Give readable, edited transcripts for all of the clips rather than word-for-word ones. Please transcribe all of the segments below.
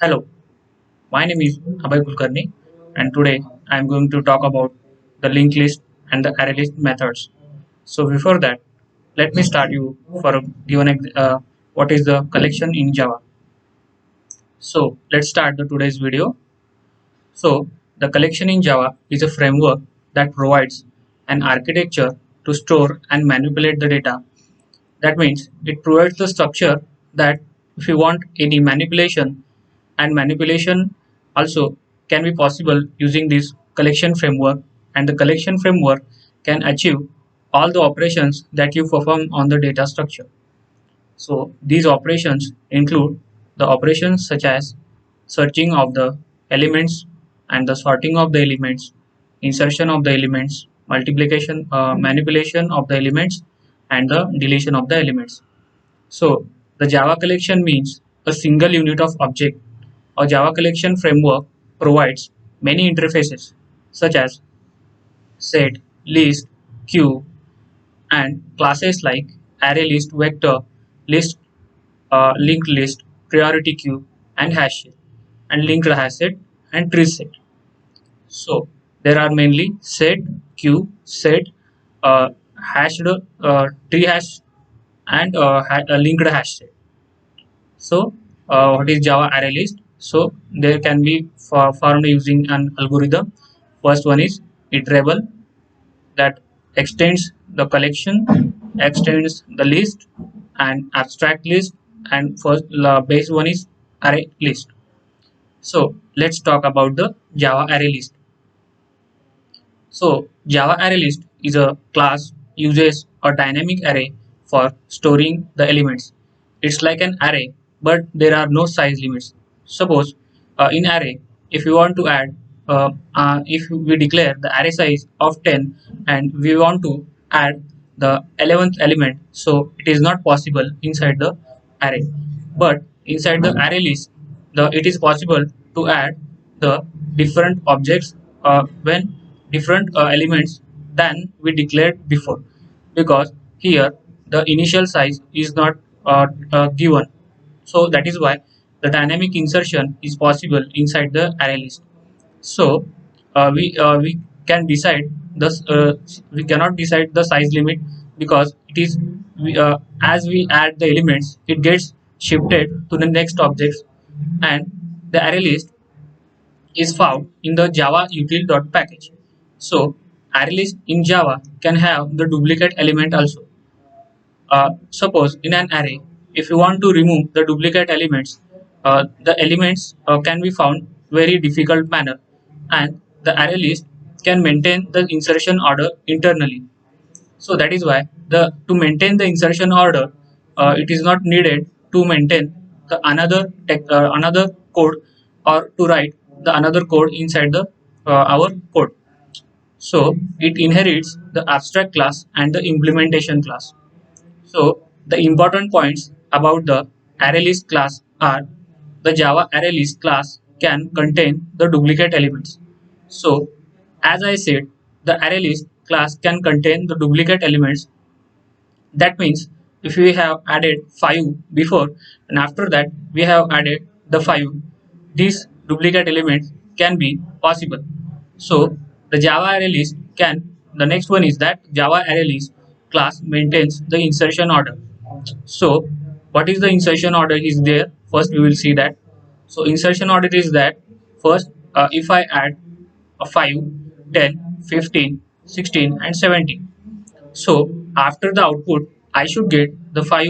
Hello, my name is Abhay Kulkarni, and today I am going to talk about the linked list and the array list methods. So before that, let me start you for a what is the collection in Java. So let's start the today's video. So the collection in Java is a framework that provides an architecture to store and manipulate the data. That means it provides the structure that if you want any manipulation, and manipulation also can be possible using this collection framework, and the collection framework can achieve all the operations that you perform on the data structure. So these operations include the operations such as searching of the elements and the sorting of the elements, insertion of the elements, multiplication, manipulation of the elements, and the deletion of the elements. So the Java collection means a single unit of object. A Java collection framework provides many interfaces such as set, list, queue, and classes like array list, vector list, linked list, priority queue, and hash set, and linked hash set, and tree set. So there are mainly set, queue, set, hashed, tree hash, and linked hash set. So, what is Java array list? So, there can be formed using an algorithm. First one is iterable, that extends the collection, extends the list, and abstract list, and first base one is array list. So, let's talk about the Java array list. So, Java array list is a class uses a dynamic array for storing the elements. It's like an array, but there are no size limits. Suppose in array, if you want to add, if we declare the array size of 10 and we want to add the 11th element, so it is not possible inside the array. But inside the array list, it is possible to add the different objects when different elements than we declared before, because here the initial size is not given, so that is why the dynamic insertion is possible inside the array list. So we can decide this we cannot decide the size limit, because it is as we add the elements, it gets shifted to the next objects, and the array list is found in the Java util package. So array list in Java can have the duplicate element also. Suppose in an array, if you want to remove the duplicate elements, the elements can be found very difficult manner, and the array list can maintain the insertion order internally. So that is why the to maintain the insertion order, it is not needed to maintain the another code, or to write the another code inside the our code. So it inherits the abstract class and the implementation class. So the important points about the ArrayList class are: the Java ArrayList class can contain the duplicate elements. So as I said, the ArrayList class can contain the duplicate elements. That means if we have added 5 before and after that we have added the 5, these duplicate elements can be possible. So the Java array list can, the next one is that Java array list class maintains the insertion order. So what is the insertion order is there? First we will see that. So insertion order is that first, if I add a 5, 10, 15, 16, and 17. So after the output, I should get the 5,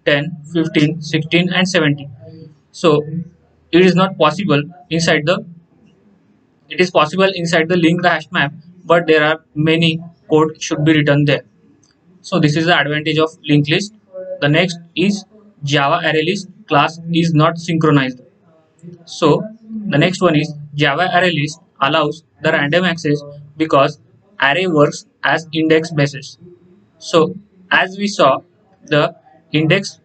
10, 15, 16, and 17. So it is not possible inside the, it is possible inside the linked hash map, but there are many code should be written there. So this is the advantage of linked list. The next is Java array list class is not synchronized. So the next one is Java array list allows the random access, because array works as index basis. So as we saw, the index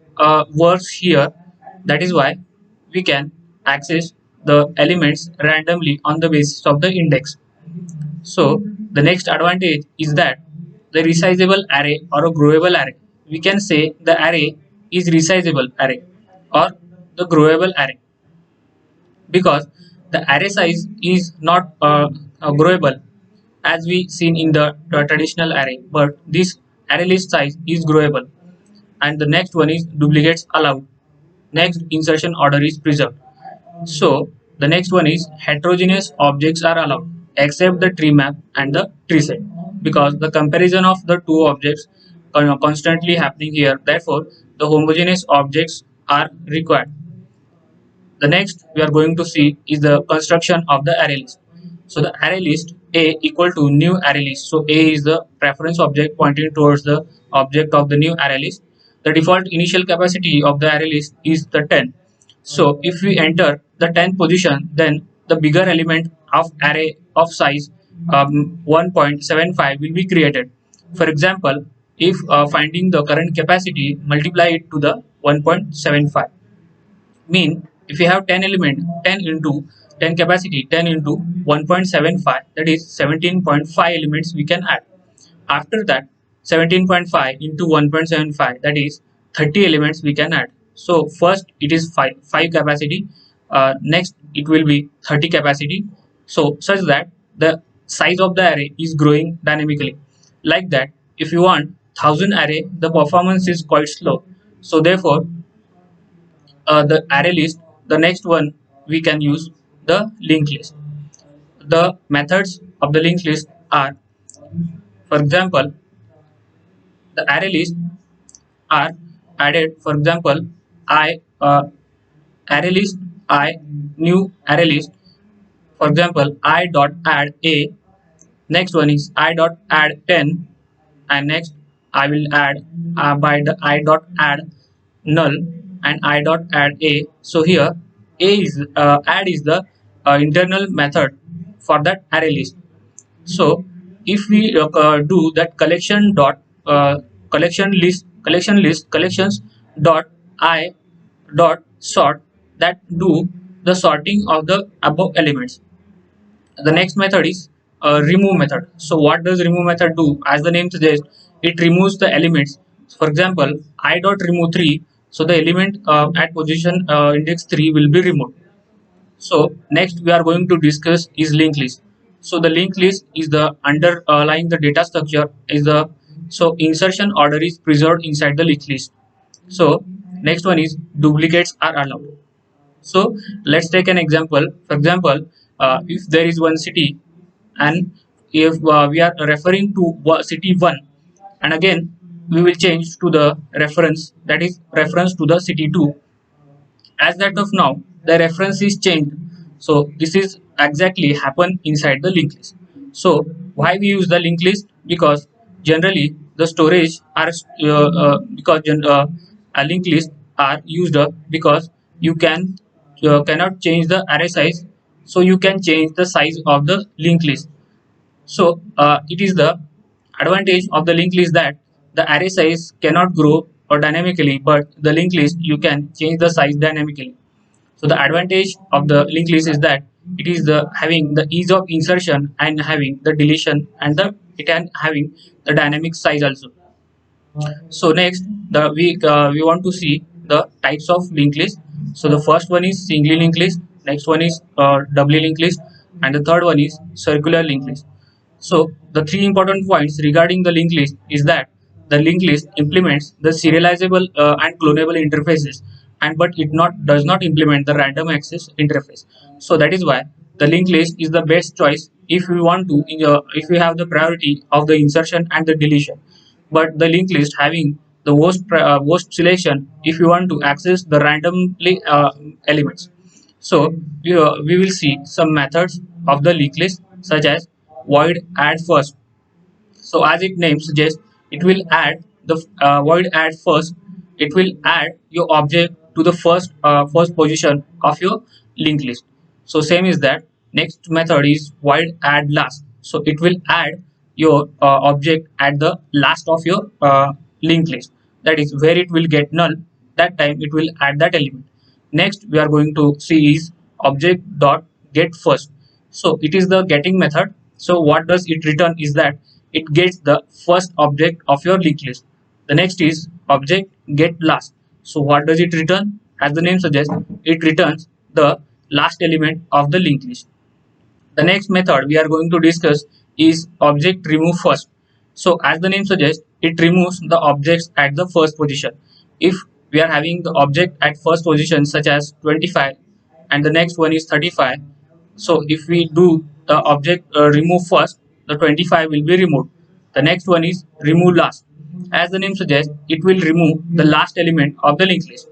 works here. That is why we can access the elements randomly on the basis of the index. So the next advantage is that the resizable array or a growable array. We can say the array is resizable array or the growable array. because the array size is not growable as we seen in the traditional array, but this array list size is growable. And the next one is duplicates allowed. Next, insertion order is preserved. So the next one is heterogeneous objects are allowed except the tree map and the tree set, because the comparison of the two objects are constantly happening here. Therefore, the homogeneous objects are required. The next we are going to see is the construction of the array list. So the array list A equal to new array list. So A is the reference object pointing towards the object of the new array list. The default initial capacity of the array list is the 10. So if we enter the 10th position, then the bigger element of array of size 1.75 will be created. For example, if finding the current capacity, multiply it to the 1.75. Mean if you have 10 element, 10 into 10 capacity, 10 into 1.75, that is 17.5 elements we can add. After that, 17.5 into 1.75, that is 30 elements we can add. So first it is 5 capacity, next it will be 30 capacity, so such that the size of the array is growing dynamically. Like that, if you want 1000 array, the performance is quite slow. So therefore, the array list, the next one we can use the linked list. The methods of the linked list are, for example, the array list are added. For example, I array list I new array list. For example, I dot add a. Next one is I dot add 10, and next I will add by the I dot add null and I dot add a. So here a is add is the internal method for that array list. So if we do that collections dot I dot sort, that do the sorting of the above elements. The next method is remove method. So what does remove method do? As the name suggests, it removes the elements. For example, I dot remove 3, so the element at position index 3 will be removed. So next we are going to discuss is linked list. So the linked list is the underlying the data structure is the, so insertion order is preserved inside the linked list. So next one is duplicates are allowed. So let's take an example. For example, if there is one city, and if we are referring to city 1, and again we will change to the reference, that is reference to the city 2. As that of now, the reference is changed. So this is exactly happen inside the linked list. So why we use the linked list? Because generally the storage are a linked list are used up because you cannot change the array size, so you can change the size of the linked list. So it is the advantage of the linked list that the array size cannot grow or dynamically, but the linked list you can change the size dynamically. So the advantage of the linked list is that it is the having the ease of insertion and having the deletion, and the it and having the dynamic size also. So next, we want to see the types of linked list. So the first one is singly linked list, next one is doubly linked list, and the third one is circular linked list. So the three important points regarding the linked list is that the linked list implements the serializable and clonable interfaces, and but it not does not implement the random access interface. So that is why the linked list is the best choice if we want to if we have the priority of the insertion and the deletion. But the linked list having the worst selection if you want to access the randomly elements. So we will see some methods of the linked list, such as void add first. So as its name suggests, it will add the void add first. It will add your object to the first position of your linked list. So same is that. Next method is void add last. So it will add your object at the last of your linked list. That is where it will get null. That time it will add that element. Next we are going to see is object dot get first. So it is the getting method. So what does it return is that it gets the first object of your linked list. The next is object get last. So what does it return? As the name suggests, it returns the last element of the linked list. The next method we are going to discuss is object remove first. So as the name suggests, it removes the objects at the first position. If we are having the object at first position such as 25 and the next one is 35, so if we do the object remove first, the 25 will be removed. The next one is remove last. As the name suggests, it will remove the last element of the linked list.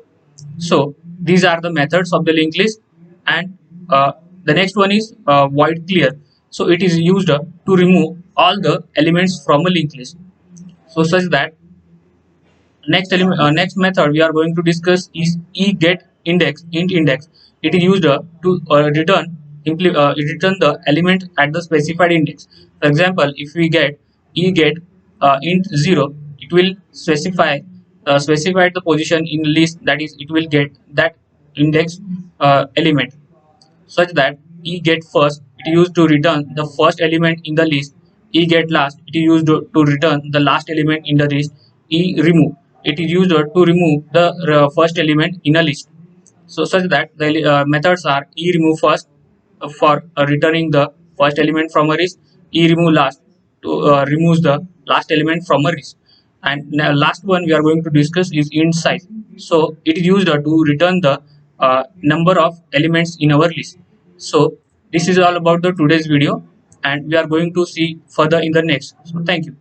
So these are the methods of the linked list, and the next one is void clear. So it is used to remove all the elements from a linked list. So such that next method we are going to discuss is eGet index int index. It is used to return the element at the specified index. For example, if we get eGet int 0, it will specify the position in the list, that is it will get that index element. Such that eGet first, it is used to return the first element in the list. eGet last, it is used to return the last element in the list. eRemove, it is used to remove the first element in a list. So such that the methods are eRemove first for returning the first element from a list, eRemove last to removes the last element from a list. And now last one we are going to discuss is int size. So it is used to return the number of elements in our list. So this is all about the today's video, and we are going to see further in the next. So thank you.